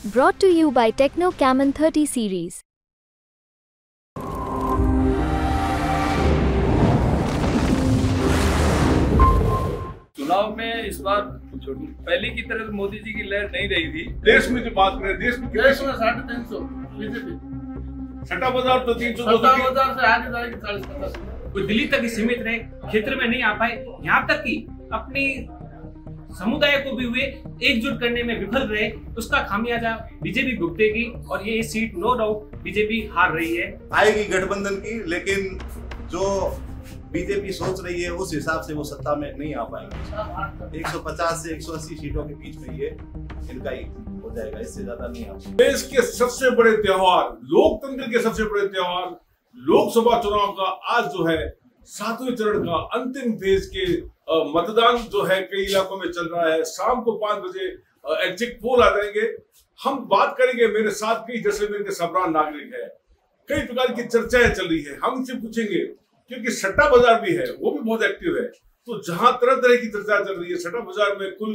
Brought to you by Techno Camon 30 series. चुनाव में इस बार पहले की तरह मोदी जी की लहर नहीं रही थी। देश में जो बात करें, देश में 350 बीजेपी, छठा बाजार तो 300 से आगे जाएगी 40-50। कोई दिल्ली तक ही सीमित रहे, क्षेत्र में नहीं आ पाए, यहाँ तक कि अपनी समुदाय को भी हुए एकजुट करने में विफल रहे, उसका खामियाजा बीजेपी भुगतेगी और ये सीट नो डाउट बीजेपी हार रही है। आएगी गठबंधन की, लेकिन जो बीजेपी सोच रही है उस हिसाब से वो सत्ता में नहीं आ पाएंगे। 150 से 180 सीटों के बीच में ये इनका ही हो जाएगा, इससे ज्यादा नहीं आ पाएगा। देश के सबसे बड़े त्योहार, लोकतंत्र के सबसे बड़े त्योहार लोकसभा चुनाव का आज जो है 7वें चरण का अंतिम फेज के मतदान जो है कई इलाकों में चल रहा है। शाम को 5 बजे एग्जिट पोल आ जाएंगे। हम बात करेंगे, मेरे साथ कई जैसलमेर के सबरान नागरिक है, कई प्रकार की चर्चाएं चल रही है। हम इनसे पूछेंगे, क्योंकि सट्टा बाजार भी है, वो भी बहुत एक्टिव है। तो जहां तरह तरह की चर्चा चल रही है, सट्टा बाजार में कुल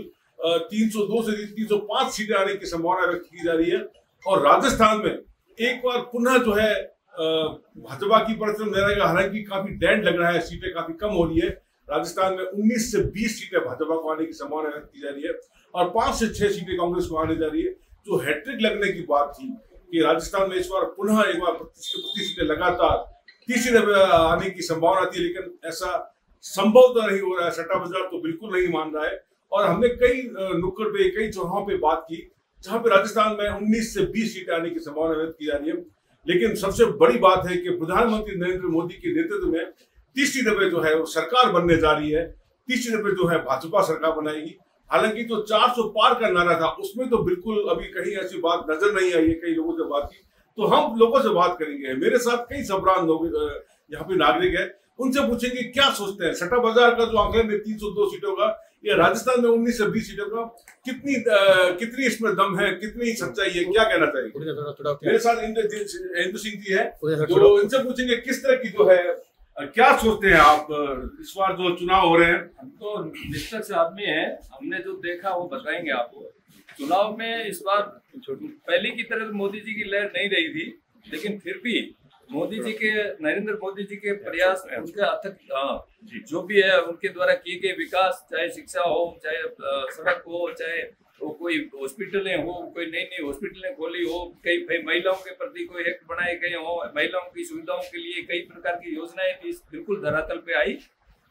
302 से 305 सीटें आने की संभावना व्यक्त की जा रही है। और राजस्थान में एक बार पुनः जो है भाजपा की परिश्रम रहेगा। हालांकि काफी डेंट लग रहा है, सीटें काफी कम हो रही है। राजस्थान में 19 से 20 सीटें भाजपा को आने की संभावना व्यक्त की जा रही है और 5 से 6 सीटें कांग्रेस को आने जा रही है। जो हैट्रिक लगने की बात थी कि राजस्थान में इस बार पुनः एक बार 25 सीटें लगातार तीसरी दफे आने की संभावना थी, लेकिन ऐसा संभव तो नहीं हो रहा है। सट्टा बाजार तो बिल्कुल नहीं मान रहा है। और हमने कई नुक्कड़ पे, कई चौराहों पे बात की जहां पे राजस्थान में 19 से 20 सीटें आने की संभावना व्यक्त की जा रही है। लेकिन सबसे बड़ी बात है कि प्रधानमंत्री नरेंद्र मोदी के नेतृत्व में तीसरी दफे जो है वो सरकार बनने जा रही है। तीसरी दफे जो है भाजपा सरकार बनाएगी। हालांकि जो 400 पार का नारा था, उसमें तो बिल्कुल अभी कहीं ऐसी बात नजर नहीं आई है। कई लोगों से बात की तो हम लोगों से बात करेंगे। मेरे साथ कई सबरान लोग यहाँ पे नागरिक है, उनसे पूछेंगे क्या सोचते हैं। सट्टा बाजार का जो आंकलन है 302 सीटों का, या राजस्थान में 19 से 20 सीटों का, कितनी इसमें दम है, कितनी सच्चाई है, क्या कहना चाहिए। मेरे साथ इंदु सिंह जी है, जो इनसे पूछेंगे किस तरह की जो है, क्या सोचते हैं आप इस बार जो चुनाव हो रहे हैं। हम तो निष्पक्ष आदमी है, हमने जो देखा वो बताएंगे आपको। चुनाव में इस बार पहले की तरह मोदी जी की लहर नहीं रही थी, लेकिन फिर भी मोदी जी के, नरेंद्र मोदी जी के प्रयास, उनके अथक जो भी है उनके द्वारा किए गए विकास, चाहे शिक्षा हो, चाहे सड़क हो, चाहे वो कोई हॉस्पिटलें हो, कोई नई नई हॉस्पिटलें खोली हो, कई महिलाओं के प्रति कोई एक्ट बनाए गए हो, महिलाओं की सुविधाओं के लिए कई प्रकार की योजनाएं भी बिल्कुल धरातल पे आई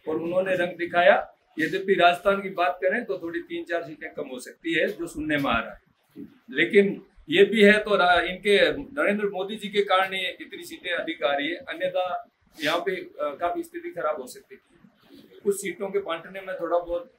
और उन्होंने रंग दिखाया। यद्यपि राजस्थान की बात करें तो थोड़ी 3-4 सीटें कम हो सकती है, जो सुनने में आ रहा है, लेकिन ये भी है तो इनके नरेंद्र मोदी जी के कारण ये इतनी सीटें अधिक आ रही है। अन्यथा यहाँ पे काफी स्थिति खराब हो सकती है। कुछ सीटों के बांटने में थोड़ा बहुत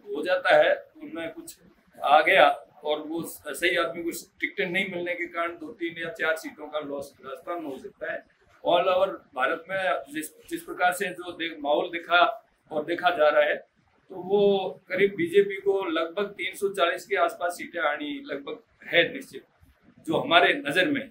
हो जाता है, उनमें कुछ आ गया और वो सही आदमी को टिकटें नहीं मिलने के कारण 2-3 या 4 सीटों का लॉस राजस्थान में हो सकता है। ऑल ओवर भारत में जिस प्रकार से जो माहौल देखा जा रहा है, तो वो करीब बीजेपी को लगभग 340 के आसपास सीटें आनी लगभग है निश्चित, जो हमारे नजर में।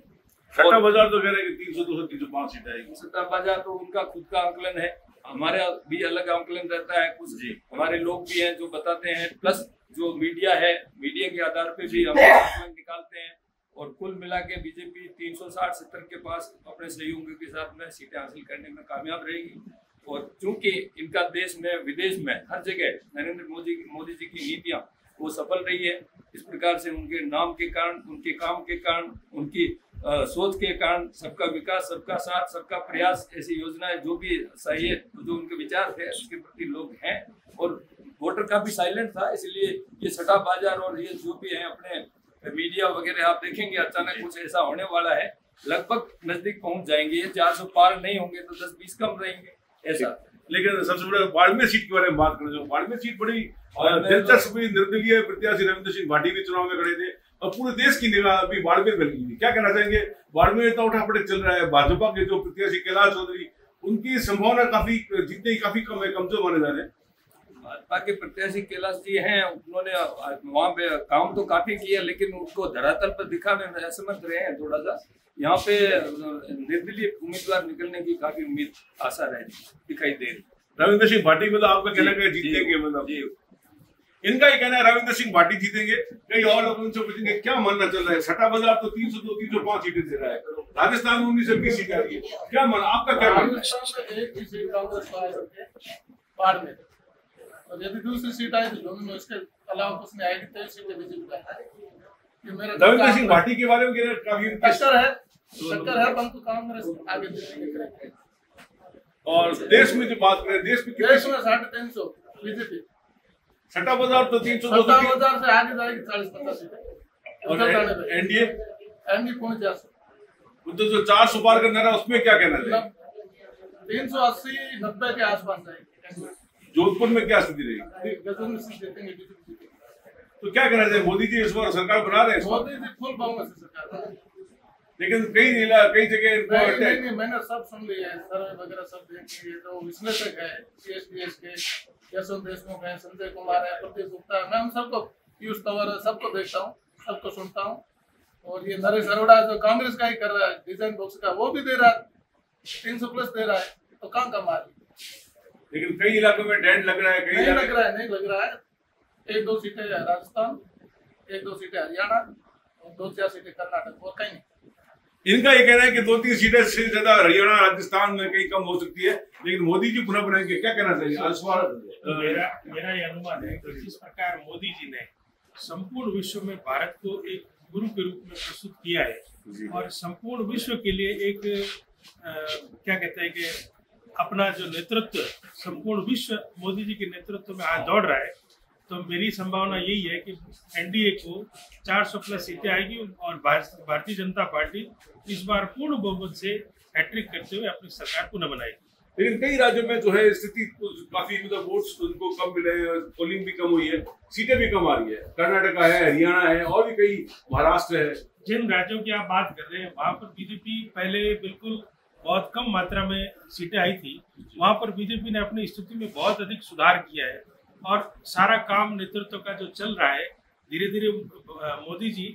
सट्टा बाजार तो कह रहे हैं कि 300, 200, 305 सीटें आएगी। सट्टा बाजार तो उनका खुद का आंकलन है, हमारा भी अलग आंकलन रहता है। कुछ हमारे लोग भी हैं जो बताते हैं, प्लस जो मीडिया है, मीडिया के आधार पे भी हम आंकलन निकालते हैं। और कुल मिला के बीजेपी 360-70 के पास अपने सहयोगियों के साथ में सीटें हासिल करने में कामयाब रहेगी। और चूंकि इनका देश में, विदेश में, हर जगह नरेंद्र मोदी जी की नीतियां वो सफल रही है। इस प्रकार से उनके नाम के कारण, उनके काम के कारण, उनकी सोच के कारण, सबका विकास, सबका साथ, सबका प्रयास, ऐसी योजनाएं जो भी सही है, जो उनके विचार थे उसके प्रति लोग हैं। और वोटर का भी साइलेंट था, इसलिए ये सट्टा बाजार और ये जो भी है अपने मीडिया वगैरह आप देखेंगे अचानक कुछ ऐसा होने वाला है, लगभग नजदीक पहुंच जाएंगे। 400 पार नहीं होंगे तो 10-20 कम रहेंगे ऐसा। लेकिन सबसे बड़ा बाड़मेर सीट के बारे में बात करें, जो बाड़मेर सीट बड़ी दिलचस्प, निर्दलीय प्रत्याशी रविंद्र सिंह भाटी भी चुनाव में खड़े थे और पूरे देश की निगाह अभी बाड़मेर पर लगी। क्या कहना चाहेंगे, बाड़मेर इतना उठापटक चल रहा है, भाजपा के जो प्रत्याशी कैलाश चौधरी, उनकी संभावना काफी जीतने की काफी कम है, कमजोर माने जा रहे हैं। भाजपा के प्रत्याशी कैलाश जी हैं, उन्होंने वहाँ पे काम तो काफी किया, लेकिन उनको धरातल पर दिखाने में असमर्थ रहे हैं थोड़ा सा। यहाँ पे निर्दलीय उम्मीदवार निकलने की काफी उम्मीद, आशा दिखाई दे रही। रविंद्र सिंह भाटी मतलब आपका कहना है जीतने के मतलब इनका ये कहना है रविंद्र सिंह भाटी जीतेंगे। कई और लोग उनसे पूछेंगे क्या मानना चल रहा है। सट्टा बाजार तो 302 305 सीटें दे रहा है, राजस्थान में 19 से 20 सीटें आ रही है। क्या मानना, आपका क्या मानना है? राजस्थान में एक ही सीट कांग्रेस को आ सकती है बाड़मेर, और यदि दूसरी सीट आई तो दोनों में इसके अलावा कुछ नहीं आएगी, 23 सीटें बीजेपी को आएगी। रविंद्र सिंह भाटी के बारे में काफी टक्कर है परंतु कांग्रेस आगे करेगी। और देश में जो बात करें, देश में 350 बीजेपी, सट्टा बाजार तो 302 हजार से आगे जाएगी 40-50 सीटें। और एनडीए 49 तो जो 400 पार करना है उसमें क्या कहना चाहिए? 380-90 के आसपास जाएगी। जोधपुर में क्या स्थिति रहेगी? तो क्या कहना चाहिए, मोदी जी इस बार सरकार बना रहे हैं? मोदी जी फुल बहुमत से सरकार बना रहे हैं। लेकिन कई जगह नहीं, मैंने सब सुन लिया है, सर्वे वगैरह सब देख लिए। तो विश्लेषक है CSDS के, यशवंत देशमुख है, संजय कुमार है, प्रदीप गुप्ता है, मैं उन सबको, पीयूष तंवर है, सबको देखता हूँ, सबको सुनता हूँ। और ये नरेश अरोड़ा जो कांग्रेस का ही कर रहा है डिजाइन बॉक्स का, वो भी दे रहा है 300+ दे रहा है, तो कहाँ कमा रही। लेकिन कई इलाकों में डेंट लग रहा है, नहीं लग रहा है। 1-2 सीटें राजस्थान, 1-2 सीटें हरियाणा और 2-4 सीटें कर्नाटक, और कहीं नहीं। इनका ये कहना है कि 2-3 सीटें से ज्यादा हरियाणा राजस्थान में कहीं कम हो सकती है, लेकिन मोदी जी पुनः बनाएंगे। क्या कहना चाहिए? मेरा ये अनुमान है कि जिस प्रकार मोदी जी ने संपूर्ण विश्व में भारत को एक गुरु के रूप में प्रस्तुत किया है और संपूर्ण विश्व के लिए एक क्या कहते हैं कि अपना जो नेतृत्व संपूर्ण विश्व मोदी जी के नेतृत्व में आज दौड़ रहा है, तो मेरी संभावना यही है कि एनडीए को 400+ सीटें आएगी और भारतीय जनता पार्टी इस बार पूर्ण बहुमत से हैट्रिक करते हुए अपनी सरकार पुनः बनाएगी। लेकिन कई राज्यों में जो है स्थिति काफी, मतलब वोट्स उनको कम मिले, पोलिंग भी कम हुई है, सीटें भी कम आ रही है। कर्नाटका है, हरियाणा है, और भी कई, महाराष्ट्र है। जिन राज्यों की आप बात कर रहे हैं वहाँ पर बीजेपी पहले बिल्कुल बहुत कम मात्रा में सीटें आई थी, वहाँ पर बीजेपी ने अपनी स्थिति में बहुत अधिक सुधार किया है और सारा काम नेतृत्व का जो चल रहा है, धीरे धीरे मोदी जी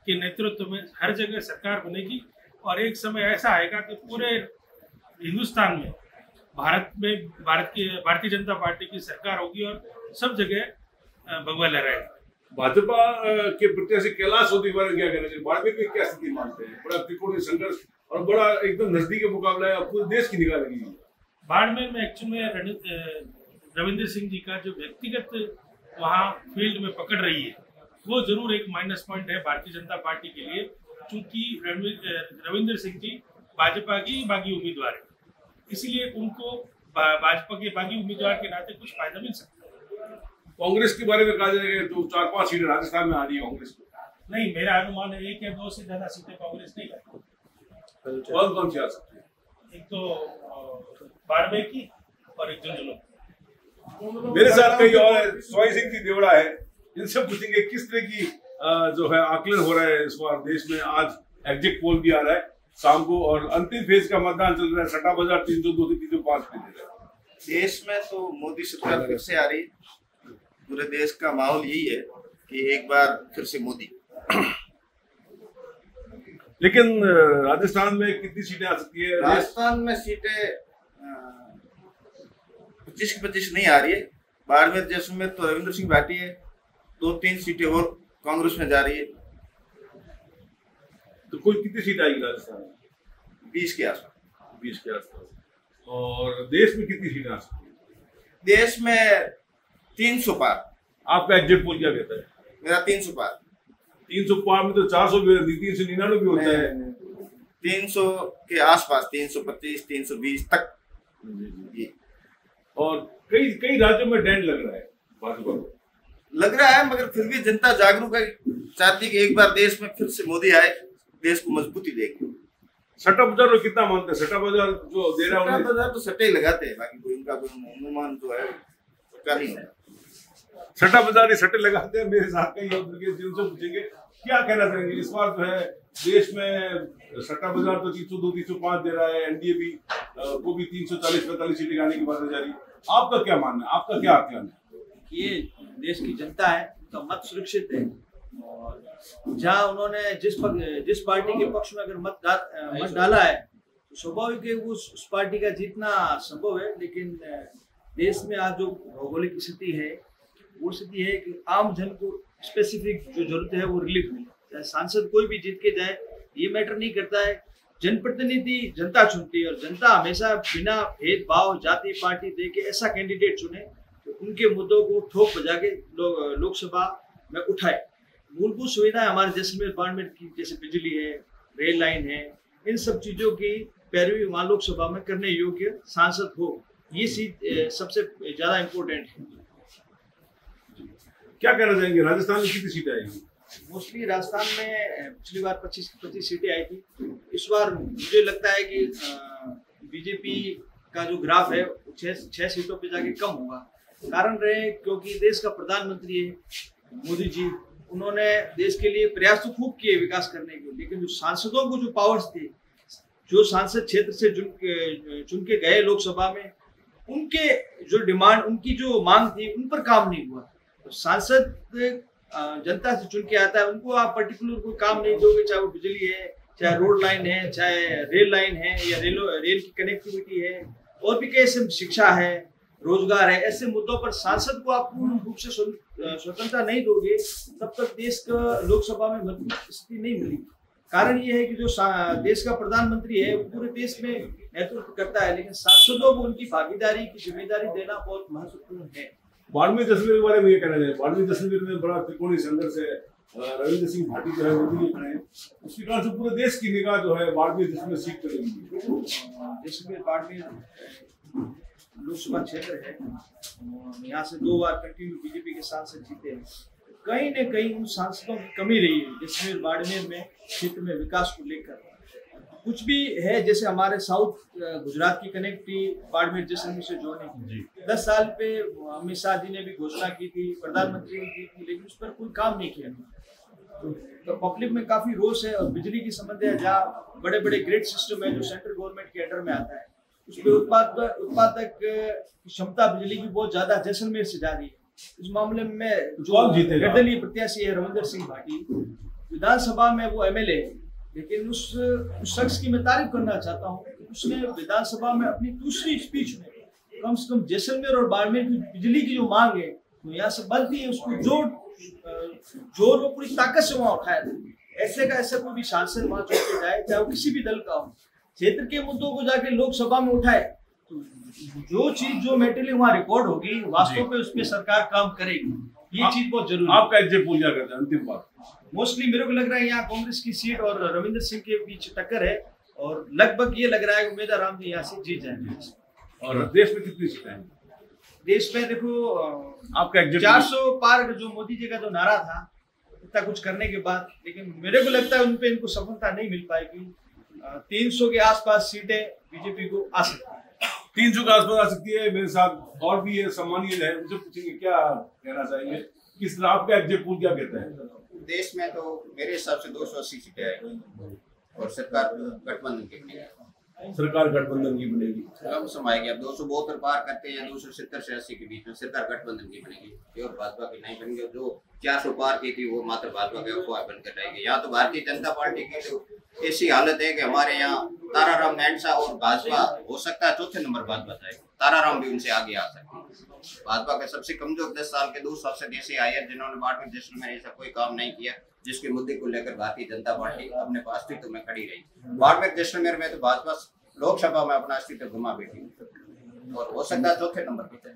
के नेतृत्व में हर जगह सरकार बनेगी और एक समय ऐसा आएगा कि पूरे हिंदुस्तान में भारतीय जनता पार्टी की सरकार होगी और सब जगह भगवा लहराएगा। भाजपा के प्रत्याशी कैलाश चौधरी के बारे में क्या कहना चाहिए? बाड़मेर में क्या स्थिति मानते हैं? बड़ा त्रिकोणीय संघर्ष और बड़ा एकदम नजदीकी मुकाबला है, पूरे देश की निगाह लगी है। बाड़मेर में एक्चुअली रविंद्र सिंह जी का जो व्यक्तिगत वहाँ फील्ड में पकड़ रही है, वो जरूर एक माइनस पॉइंट है भारतीय जनता पार्टी के लिए, क्योंकि रविंद्र सिंह जी भाजपा की बागी उम्मीदवार है, इसलिए उनको भाजपा के बागी उम्मीदवार के नाते कुछ फायदा मिल सकता है। कांग्रेस के बारे में कहा जाएगा तो 4-5 सीटें राजस्थान में आ रही है कांग्रेस को। नहीं, मेरा अनुमान है 1 या 2 से ज्यादा सीटें कांग्रेस नहीं लाएगी। कौन सी आ सकती है? एक तो बाड़मेर की और एक झुंझुनू। मेरे साथ कई और है, स्वाई सिंह जी देवड़ा है, इनसे पूछेंगे किस तरह की जो है आकलन हो रहा है इस बार देश में। आज एग्जिट पोल भी आ रहा है शाम को और अंतिम फेज का मतदान चल रहा है। सट्टा बाजार 302 से 305 पे दे रहा है। देश में तो मोदी सरकार फिर से आ रही, पूरे देश का माहौल यही है कि एक बार फिर से मोदी। लेकिन राजस्थान में कितनी सीटें आ सकती है? राजस्थान में सीटें 25 नहीं आ रही है। बाड़मेर जैसलमेर तो रविंद्र सिंह भाटी है, 2-3 सीटें और कांग्रेस में जा रही है। तो कुल कितनी सीट आएगी राजस्थान में? 20 के आसपास। 20 के आसपास। और देश में कितनी सीटें आ सकती है? देश में 300 पार। आपका एग्जिट पोल क्या कहता है? मेरा 300 पार। 300 पार में तो 400 भी, 399 भी होता है। 300 के आसपास, 325, 320 तक। और कई राज्यों में डेंट लग रहा है भाजपा को। लग रहा है, मगर फिर भी जनता जागरूक है, चाहती कि एक बार देश में फिर से मोदी आए, देश को मजबूती देगी। सट्टा बाजार में कितना मानते हैं? सट्टा बाजार जो दे रहा है, सट्टा बाजार तो सट्टे ही लगाते हैं, बाकी कोई उनका कोई अनुमान जो है पक्का नहीं होता। सट्टा बाजार ही सट्टे लगाते हैं। मेरे साथ कई लोग जिनसे पूछेंगे क्या कहना चाहेंगे इस बार जो है देश में सट्टा बाजार तो 302 305 दे रहा है, एनडीए भी को भी 340-45 सीटें आने की बात जा रही है। आपका क्या मानना है, आपका क्या आकलन है? ये देश की जनता है, तो मत सुरक्षित है और जहाँ उन्होंने जिस पार्टी के पक्ष में अगर मत डाला है तो स्वाभाविक है उस पार्टी का जीतना संभव है। लेकिन देश में आज जो भौगोलिक स्थिति है वो स्थिति है कि आम जन को स्पेसिफिक जो जरूरत है वो रिलीफ मिले। चाहे सांसद कोई भी जीत के जाए, ये मैटर नहीं करता है। जनप्रतिनिधि जनता चुनती है और जनता हमेशा बिना भेदभाव जाति पार्टी दे के ऐसा कैंडिडेट चुने तो उनके मुद्दों को ठोक बजा के लोकसभा में उठाए। मूलभूत सुविधाएं हमारे जैसलमेर बाड़मेर की जैसे बिजली है, रेल लाइन है, इन सब चीजों की पैरवी वहाँ लोकसभा में करने योग्य सांसद हो, ये सीट सबसे ज्यादा इम्पोर्टेंट है। क्या कहना चाहेंगे, राजस्थान में कितनी सीटें आएंगी? मोस्टली राजस्थान में पिछली बार 25 सीटें आई थी। इस बार मुझे लगता है कि बीजेपी का जो ग्राफ है 6 सीटों पे जाके कम होगा। कारण रहे क्योंकि देश का प्रधानमंत्री है मोदी जी, उन्होंने देश के लिए प्रयास तो खूब किए विकास करने के, लेकिन जो सांसदों को जो पावर्स थे, जो सांसद क्षेत्र से चुन के गए लोकसभा में, उनके जो डिमांड, उनकी जो मांग थी, उन पर काम नहीं हुआ। तो सांसद जनता से चुन के आता है, उनको आप पर्टिकुलर कोई काम नहीं दोगे, चाहे वो बिजली है, चाहे रोड लाइन है, चाहे रेल लाइन है, या रेल की कनेक्टिविटी है, और भी कई शिक्षा है, रोजगार है, ऐसे मुद्दों पर सांसद को आप पूर्ण रूप से स्वतंत्रता नहीं दोगे, तब तक देश का लोकसभा में मजबूत स्थिति नहीं मिलेगी। कारण ये है कि जो देश का प्रधानमंत्री है वो पूरे देश में नेतृत्व करता है, लेकिन सांसदों को उनकी भागीदारी की जिम्मेदारी देना बहुत महत्वपूर्ण है। बाड़मेर जैसलमेर के बारे में ये कहना चाहिए, बाड़मेर जैसलमेर में बड़ा त्रिकोणीय संघर्ष है। रविंद्र सिंह भाटी जो है मोदी खड़े हैं, उसके कारण से पूरे देश की निगाह जो है बाड़मेर जैसलमेर सीट पर लगी। जैसलमेर बाड़मेर लोकसभा क्षेत्र है, यहाँ से 2 बार कंटिन्यू बीजेपी के सांसद जीते हैं। कहीं न कहीं उन सांसदों की कमी रही है जैसलमेर बाड़मेर में क्षेत्र में विकास को लेकर। कुछ भी है, जैसे हमारे साउथ गुजरात की कनेक्टिविटी बाड़मेर जैसलमेर से जोड़ने की 10 साल पे अमित शाह जी ने भी घोषणा की थी, प्रधानमंत्री ने की थी, लेकिन उस पर कोई काम नहीं किया। तो पब्लिक में काफी रोष है। और बिजली की समस्या है, जहाँ बड़े बड़े ग्रिड सिस्टम है जो सेंट्रल गवर्नमेंट के अंडर में आता है, उसमें उत्पादक क्षमता बिजली की बहुत ज्यादा जैसलमेर से जा रही है। इस मामले में जो निर्दलीय प्रत्याशी है रविंद्र सिंह भाटी, विधानसभा में वो MLA है, लेकिन उस शख्स की मैं तारीफ करना चाहता हूँ कि उसने विधानसभा में अपनी दूसरी स्पीच में कम से कम जैसलमेर और बाड़मेर की बिजली की जो मांग है तो यहाँ से बनती है, उसको जोर वो पूरी ताकत से वहाँ उठाया था। ऐसे का ऐसा कोई भी सांसद वहाँ चुन के जाए, चाहे वो किसी भी दल का हो, क्षेत्र के मुद्दों को जाके लोकसभा में उठाए, तो जो चीज जो मेटेरियल वहाँ रिकॉर्ड होगी, वास्तव में उस पर सरकार काम करेगी। ये चीज बहुत जरूरी है। आपका एग्जिट पोल क्या कहता है? अंतिम बात, मोस्टली मेरे को लग रहा है यहाँ कांग्रेस की सीट और रविंद्र सिंह के बीच टक्कर है, और लगभग ये लग रहा है कि मेधा राम जी यहाँ से जीत जाएंगे। और देश में कितनी सीटें हैं? देश में देखो आपका 400 पार जो मोदी जी का जो नारा था इतना कुछ करने के बाद, लेकिन मेरे को लगता है उनपे इनको सफलता नहीं मिल पाएगी। 300 के आसपास सीटें बीजेपी को आ सकती है। 300 के आसपास आ सकती है। मेरे साथ और भी है, सम्मानीय है, उनसे पूछेंगे क्या कहना चाहेंगे, किस तरह आपका एग्जिट पोल क्या कहता है? देश में तो मेरे हिसाब से 280 सीटें आएगी और सरकार गठबंधन की बनेगी। सरकार गठबंधन की बनेगी, कम समय आएगी। अब 272 पार करते हैं, 270 से 80 के बीच में सरकार गठबंधन की बनेगी और भाजपा की नहीं बनेगी। जो 400 पार की थी वो मात्र भाजपा के अफवाह बनकर रहेगी। यहाँ तो भारतीय जनता पार्टी की तो ऐसी हालत है कि हमारे यहाँ ताराराम मेंडसा और भाजपा हो सकता है चौथे नंबर भाजपा जाएगी, ताराराम भी उनसे आगे आ सकती है। भाजपा के सबसे कमजोर 10 साल के 2 सांसद ऐसे आए हैं जिन्होंने बाड़मेर जैसलमेर में ऐसा कोई काम नहीं किया जिसके मुद्दे को लेकर भारतीय जनता पार्टी अपने अस्तित्व में खड़ी रही। बाड़मेर जैसलमेर में तो भाजपा लोकसभा में अपना अस्तित्व घुमा बैठी और हो सकता है चौथे नंबर पे।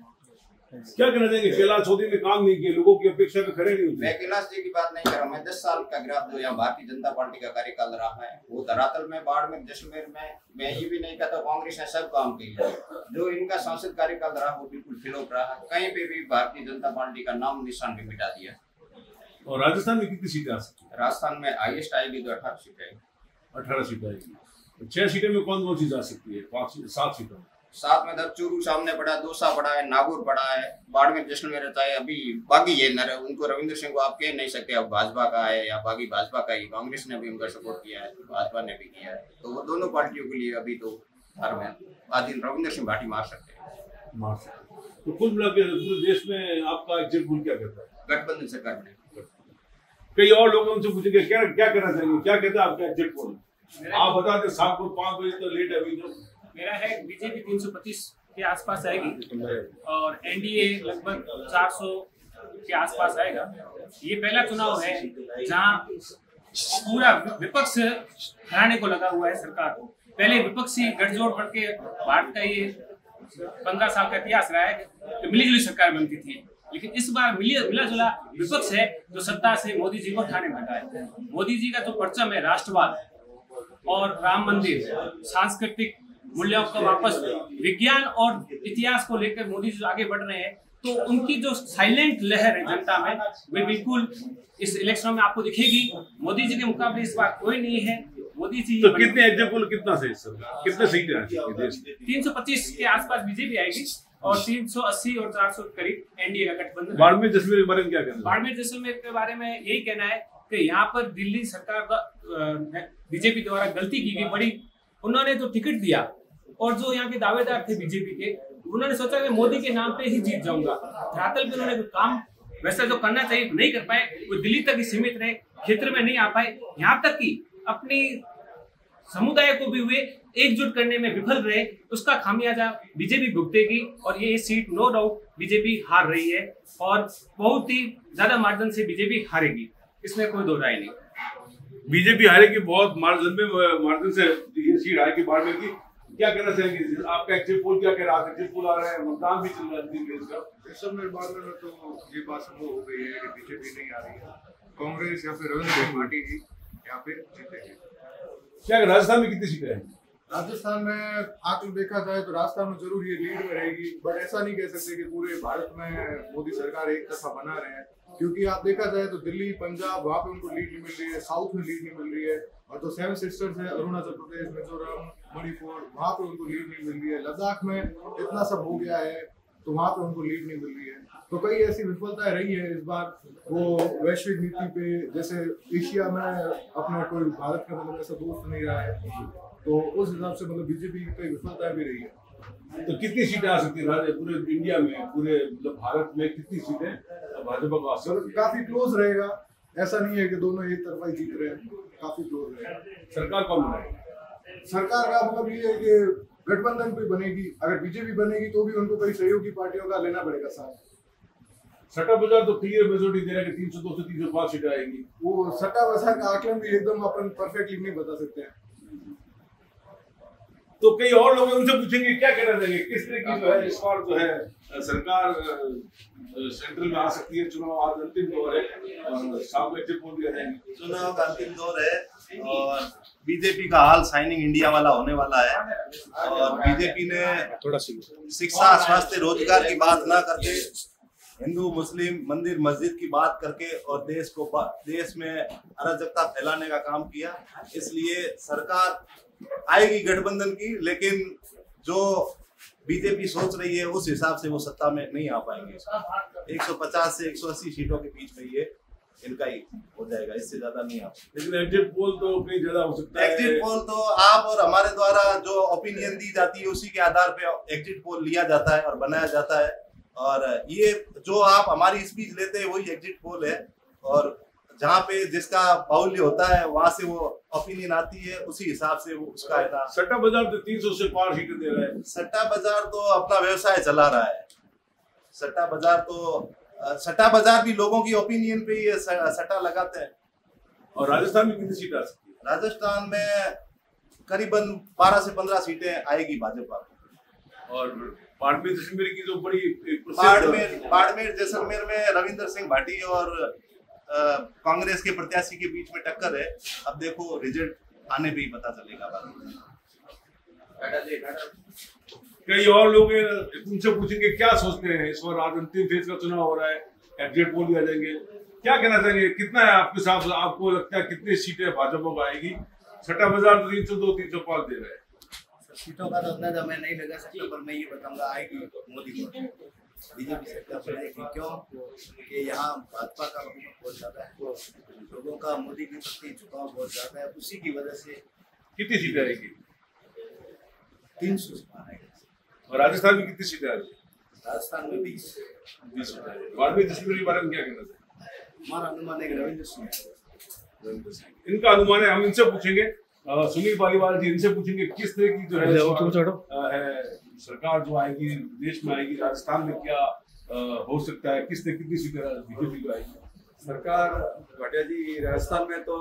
क्या कहना चाहेंगे? कैलाश चौधरी ने काम नहीं किया, लोगों की अपेक्षा पे खड़े नहीं हुए। मैं कैलाश जी की बात नहीं कर रहा हूँ, मैं 10 साल का ग्राफ जो यहाँ भारतीय जनता पार्टी का कार्यकाल रहा है वो धरातल में बाड़मेर जैसलमेर में मैं ये भी नहीं कहता कांग्रेस ने सब काम किया। जो इनका सांसद कार्यकाल रहा वो बिल्कुल फ्लॉप रहा, कहीं पे भी भारतीय जनता पार्टी का नाम निशान भी मिटा दिया। और राजस्थान में कितनी सीटें आ सकती है? राजस्थान में हाईएस्ट आएगी तो 18 सीटें आएगी। 18 सीटें आएगी। 6 सीटें में कौन कौन सी जा सकती है? 7 सीटों में 7 में चूरू सामने पड़ा, दौसा पड़ा है, नागौर पड़ा है, बाड़मेर जैसलमेर रहता है। अभी बागी है नर, उनको रविंद्र सिंह को आप कह नहीं सकते अब भाजपा का है या बागी भाजपा का ही। कांग्रेस ने भी उनका सपोर्ट किया है, भाजपा ने भी किया है, तो वो दोनों पार्टियों के लिए अभी तो हार में आज रविंद्र सिंह भाटी मार सकते हैं। तो कुल मिलाकर पूरे देश में आपका एग्जिट पोल क्या कहता है? गठबंधन सरकार बनेगी। कई और लोग उनसे पूछेंगे क्या कहना चाहेंगे, क्या कहता है आपका एग्जिट पोल? आप बता दें, शाम को 5 बजे तो लेट है अभी तो। मेरा है बीजेपी 325 के आसपास आएगी और एनडीए लगभग 400 के आसपास आएगा। ये पहला चुनाव है जहां पूरा विपक्ष हराने को लगा हुआ है सरकार को। पहले विपक्षी गठजोड़ करके भारत का ये 15 साल का इतिहास रहा है कि मिलीजुली सरकार बनती थी, लेकिन इस बार मिला जुला विपक्ष है जो सत्ता से मोदी जी को उठाने में लगा है। मोदी जी का जो परचम है राष्ट्रवाद और राम मंदिर, सांस्कृतिक मूल्यों का वापस, विज्ञान और इतिहास को लेकर मोदी जी आगे बढ़ रहे हैं, तो उनकी जो साइलेंट लहर है जनता में वे बिल्कुल इस इलेक्शन में आपको दिखेगी। मोदी जी के मुकाबले इस बार कोई नहीं है। मोदी जी तो कितने एग्जिट पोल कितना सही सर, कितने सीटें आएंगी देश में? 325 के आसपास बीजेपी आएगी और 380 और 400 करीब एनडीए का गठबंधन। बाड़मेर जैसलमेर के बारे में क्या कहना है? बाड़मेर जैसलमेर के बारे में यही कहना है कि यहाँ पर दिल्ली सरकार का बीजेपी द्वारा गलती की गई बड़ी। उन्होंने तो टिकट दिया और जो यहाँ के दावेदार थे बीजेपी के, उन्होंने सोचा कि मोदी के नाम पे ही जीत जाऊंगा। धरातल पे उन्होंने काम वैसा जो करना चाहिए नहीं कर पाए, वो दिल्ली तक ही सीमित रहे, क्षेत्र में नहीं आ पाए, यहाँ तक कि अपनी समुदाय को भी हुए एकजुट करने में विफल रहे। उसका खामियाजा बीजेपी भुगतेगी और ये सीट नो डाउट बीजेपी हार रही है और बहुत ही ज्यादा मार्जिन से बीजेपी हारेगी, इसमें कोई दो राय नहीं। बीजेपी हारेगी बहुत मार्जिन से ये सीट आएगी बाड़मेर की। क्या कहना चाहेंगे? आपका एग्जिट पोल क्या कह रहा है? एग्जिट पोल आ रहा है, मतदान भी चल रहा है सब में बाड़मेर में, तो ये बात संभव हो गई है कि बीजेपी नहीं आ रही है, कांग्रेस या फिर रविंद्र सिंह भाटी जी यहाँ पे जीतेंगे। क्या राजस्थान में कितनी सीटें हैं? राजस्थान में आंकड़ा देखा जाए तो राजस्थान में जरूर ये लीड में रहेगी, बट ऐसा नहीं कह सकते कि पूरे भारत में मोदी सरकार एक तरफा बना रहे हैं, क्योंकि आप देखा जाए तो दिल्ली, पंजाब, वहाँ पे उनको लीड नहीं मिल रही है, साउथ में लीड नहीं मिल रही है, और तो 7 सिस्टर्स है अरुणाचल प्रदेश, मिजोरम, मणिपुर, वहाँ पे उनको लीड नहीं मिल रही है। लद्दाख में इतना सब हो गया है तो वहाँ पे उनको लीड नहीं मिल रही है। तो कई ऐसी विफलताएं रही है इस बार। वो वैश्विक नीति पे, जैसे एशिया में अपने कोई भारत का मतलब ऐसा दोस्त नहीं रहा है, तो उस हिसाब से मतलब बीजेपी की कई विफलताएं भी रही है। तो कितनी सीटें आ सकती है पूरे इंडिया में, पूरे मतलब भारत में कितनी सीटें भाजपा को आ सकती है? काफी क्लोज रहेगा, ऐसा नहीं है कि दोनों एक तरफा ही जीत रहे हैं, काफी क्लोज रहेगा। सरकार कौन बनाएगी? सरकार का मतलब ये है कि गठबंधन कोई बनेगी, अगर बीजेपी बनेगी तो भी उनको कई सहयोगी पार्टियों का लेना पड़ेगा साथ। सट्टा बाजार तो क्लियर मेजोरिटी दे रहा है कि 300, 200, 305 सीटें आएंगी। वो सट्टा बाजार का आकलन भी एकदम अपन परफेक्टली नहीं बता सकते हैं। तो कई और लोग उनसे पूछेंगे क्या कहना चाहिए, किस तरह की जो है इस बार जो है सरकार सेंट्रल में आ सकती है? चुनाव आज अंतिम दौर है और शाम में एग्जिट पोल दिया जाएंगे। चुनाव का अंतिम दौर है और बीजेपी का हाल साइनिंग इंडिया वाला होने वाला है। और बीजेपी ने थोड़ा शिक्षा, स्वास्थ्य, रोजगार की बात ना करके हिंदू मुस्लिम मंदिर मस्जिद की बात करके और देश में अराजकता फैलाने का काम किया। इसलिए सरकार आएगी गठबंधन की, लेकिन जो बीजेपी सोच रही है उस हिसाब से वो सत्ता में नहीं आ पाएंगे। 150 से 180 सीटों के बीच में ये इनका ही हो जाएगा, इससे ज्यादा नहीं आ पाएगा। लेकिन एग्जिट पोल तो कहीं ज्यादा हो सकता है। एग्जिट पोल तो आप और हमारे द्वारा जो ओपिनियन दी जाती है उसी के आधार पे एग्जिट पोल लिया जाता है और बनाया जाता है। और ये जो आप हमारी स्पीच लेते हैं वही एग्जिट पोल है, और जहाँ पे जिसका बाहुल्य होता है वहां से वो ओपिनियन आती है, उसी हिसाब से वो उसका है। सट्टा बाजार तो 300 से पार सीटें दे रहा है। सट्टा बाजार तो अपना व्यवसाय चला रहा है। सट्टा बाजार भी लोगों की ओपिनियन पे ही सट्टा लगाते हैं। और राजस्थान में कितनी सीटें आ सकती है? राजस्थान में करीबन 12 से 15 सीटें आएगी भाजपा। और बाड़मेर जैसलमेर की जो बड़ी बाड़मेर जैसलमेर में रविंद्र सिंह भाटी और कांग्रेस के प्रत्याशी के बीच में टक्कर है। अब देखो रिजल्ट आने पे ही पता चलेगा। कई और लोग उनसे पूछेंगे क्या सोचते हैं इस बार, आज अंतिम फेज का चुनाव हो रहा है, एग्जिट पोल दिया जाएंगे, क्या कहना चाहेंगे? कितना है आपके हिसाब से, आपको लगता है कितनी सीटें भाजपा को आएगी? सट्टा बाजार 302, 305 दे रहे हैं। सीटों का तो अंदाजा मैं नहीं लगा सकता, पर मैं ये बताऊंगा आएगी मोदी को, बीजेपी सरकार बनेगी। क्यों कि यहाँ भाजपा का बहुत ज्यादा है, लोगों का मोदी के प्रति झुकाव बहुत ज्यादा है, उसी की वजह से। कितनी सीटें आएगी? 300 से पार आएगी। और राजस्थान में कितनी सीटें आएगी? राजस्थान में 20 सीटें आएगी। बाड़मेर जैसलमेर के बारे में क्या कहना चाहिए? हमारा अनुमान है कि रविंद्र सिंह, इनका अनुमान है, हम इनसे पूछेंगे। सुनील पालीवाल जी, इनसे पूछेंगे किस तरह की जो है सरकार जो आएगी देश में आएगी, राजस्थान में क्या हो सकता है? किसने कितनी सीटें बीजेपी को आएगी? सरकार भाटिया जी, राजस्थान में तो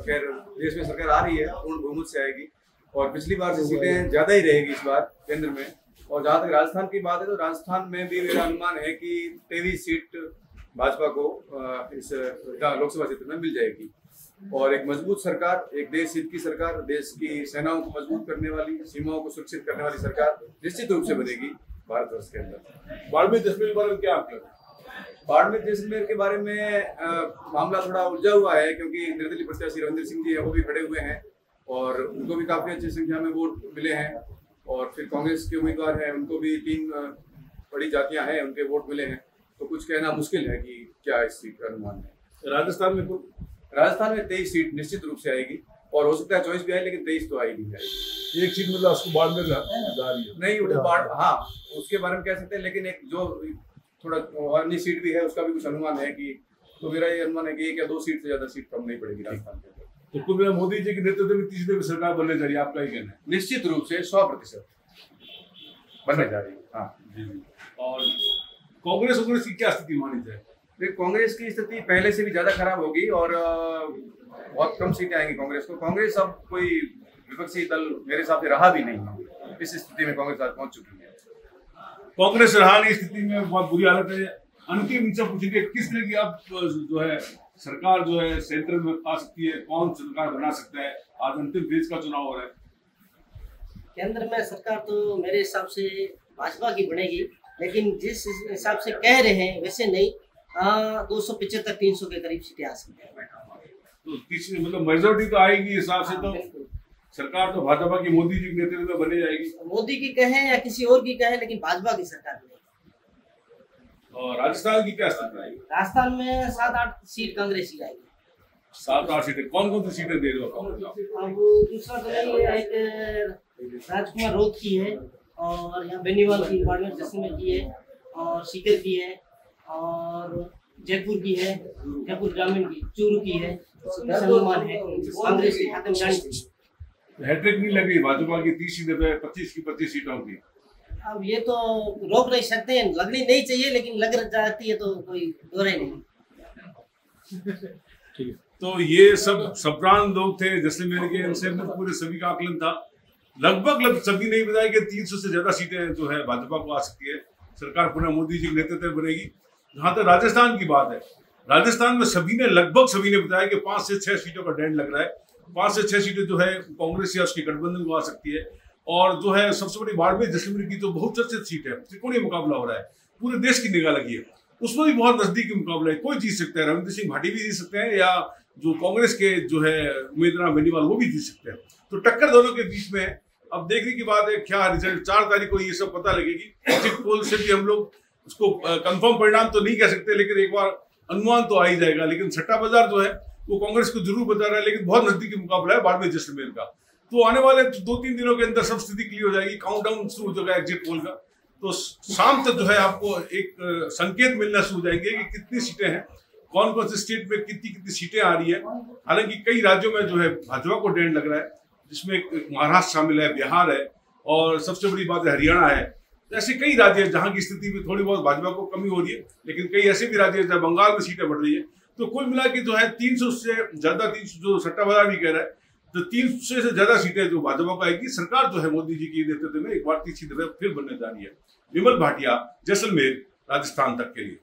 खैर देश में सरकार आ रही है, पूर्ण बहुमत से आएगी और पिछली बार से सीटें ज्यादा ही रहेगी इस बार केंद्र में। और जहाँ तक राजस्थान की बात है तो राजस्थान में भी मेरा अनुमान है कि 23 सीट भाजपा को इस लोकसभा क्षेत्र में मिल जाएगी और एक मजबूत सरकार, एक देश हित की सरकार, देश की सेनाओं को मजबूत करने वाली, सीमाओं को सुरक्षित करने वाली सरकार निश्चित रूप से बनेगी भारतवर्ष के अंदर। बाड़मेर जैसलमेर के बारे में क्या आकलन? बाड़मेर जैसलमेर के बारे में मामला थोड़ा उलझा हुआ है क्योंकि निर्दलीय प्रत्याशी रविंद्र सिंह जी है, वो भी खड़े हुए हैं और उनको भी काफी अच्छी संख्या में वोट मिले हैं और फिर कांग्रेस के उम्मीदवार हैं, उनको भी 3 बड़ी जातियां हैं, उनके वोट मिले हैं, तो कुछ कहना मुश्किल है कि क्या इस सीट का अनुमान है। राजस्थान में 23 सीट निश्चित रूप से आएगी और हो सकता है 24 भी आए, लेकिन 23 तो आई नहीं जाएगी। एक सीट मतलब उसको बाड़मेर जा रही है नहीं, वो हाँ उसके बारे में कह सकते हैं, लेकिन एक जो थोड़ा अन्य सीट भी है उसका भी कुछ अनुमान है कि, तो मेरा ये अनुमान है कि 1 या 2 सीट से ज्यादा सीट कम नहीं पड़ेगी राजस्थान के अंदर। तो कुल मिला मोदी जी के नेतृत्व में तीसरी में सरकार बनने जा रही है, आपका ही कहना है? निश्चित रूप से 100% बनने जा रही है। हाँ जी। और कांग्रेस की क्या स्थिति मानी जाए? कांग्रेस की स्थिति पहले से भी ज्यादा खराब होगी और बहुत कम सीटें आएंगी कांग्रेस को। कांग्रेस अब कोई विपक्षी दल मेरे हिसाब से रहा भी नहीं है, इस स्थिति में कांग्रेस आज पहुंच चुकी है। कांग्रेस रहा नहीं स्थिति में, बहुत बुरी हालत है। अंतिम इनसे पूछेंगे किस तरह की अब जो है सरकार जो है सेंटर में आ सकती है, कौन सरकार बना सकता है? आज अंतिम फेज का चुनाव हो रहा है। केंद्र में सरकार तो मेरे हिसाब से भाजपा की बनेगी, लेकिन जिस हिसाब से कह रहे हैं वैसे नहीं। 275-300 के करीब सीटें आ सकती है। तो तीसरी मतलब मेजोरिटी तो आएगी हिसाब से, तो सरकार तो भाजपा की मोदी जी के नेतृत्व में बनी जाएगी। मोदी की कहें या किसी और की कहें, लेकिन भाजपा की सरकार बनेगी। और राजस्थान की क्या स्थिति आएगी? राजस्थान में 7-8 सीट कांग्रेस की आएगी। 7-8 सीटें? कौन कौन सी सीटें दे रहे हो? अब दूसरा तो नहीं, एक राजकुमार रोध की है और यहाँ बेनीवाल की, बाड़मेर जैसलमेर की है और सीकर की है और जयपुर की है, जयपुर ग्रामीण की, चूरू की है, अनुमान है कांग्रेस के खाते में जानी चाहिए। हैट्रिक नहीं लगी भाजपा की 30 सीटों पे, 25 की 25 सीटों की। अब ये तो रोक नहीं सकते हैं, लगनी नहीं चाहिए, लेकिन लग जाती है तो कोई दोहराई नहीं। ठीक है, तो ये सब सप्रान लोग थे जैसलमेर के, इनसे पूरे सभी का आकलन था। लगभग सभी नहीं बताया कि 300 से ज्यादा सीटें जो है भाजपा को आ सकती है, सरकार पुनः मोदी जी के नेतृत्व में बनेगी। जहां तक राजस्थान की बात है, राजस्थान में लगभग सभी ने बताया कि 5 से 6 सीटों का डेंड लग रहा है। 5 से 6 सीटें जो है कांग्रेस या उसके गठबंधन को आ सकती है। और जो है सबसे बड़ी बाड़मेर जैसलमेर की तो बहुत चर्चित सीट है, त्रिकोणीय मुकाबला हो रहा है, पूरे देश की निगाह लगी है, उसमें भी बहुत नजदीकी मुकाबला है, कोई जीत सकता है। रविंद्र सिंह भाटी भी जीत सकते हैं या जो कांग्रेस के जो है उम्मीदवार बेनीवाल वो भी जीत सकते हैं, तो टक्कर दोनों के बीच में है। अब देखने की बात है क्या रिजल्ट 4 तारीख को ये सब पता लगेगी। एग्जिट पोल से भी हम लोग उसको कंफर्म परिणाम तो नहीं कह सकते, लेकिन एक बार अनुमान तो आ ही जाएगा। लेकिन सट्टा बाजार जो है वो कांग्रेस को जरूर बता रहा है, लेकिन बहुत नजदीकी मुकाबला है बाड़मेर जैसलमेर का। तो आने वाले 2-3 दिनों के अंदर सब स्थिति क्लियर हो जाएगी। काउंटडाउन शुरू हो जाएगा एग्जिट पोल का, तो शाम तक जो है आपको एक संकेत मिलना शुरू हो जाएंगे कि कितनी सीटें हैं, कौन कौन से स्टेट में कितनी कितनी सीटें आ रही है। हालांकि कई राज्यों में जो है भाजपा को डेंड लग रहा है, जिसमें महाराष्ट्र शामिल है, बिहार है और सबसे बड़ी बात है हरियाणा है। ऐसे कई राज्य हैं जहां की स्थिति में थोड़ी बहुत भाजपा को कमी हो रही है, लेकिन कई ऐसे भी राज्य हैं जहां बंगाल में सीटें बढ़ रही है। तो कुल मिला के जो है 300 से ज्यादा, 300 जो सट्टा बाजार भी कह रहा है, तो 300 से ज्यादा सीटें जो भाजपा को आएगी। सरकार जो है मोदी जी की नेतृत्व में एक बार तीसरी दफा फिर बनने जा रही है। विमल भाटिया, जैसलमेर, राजस्थान तक के लिए।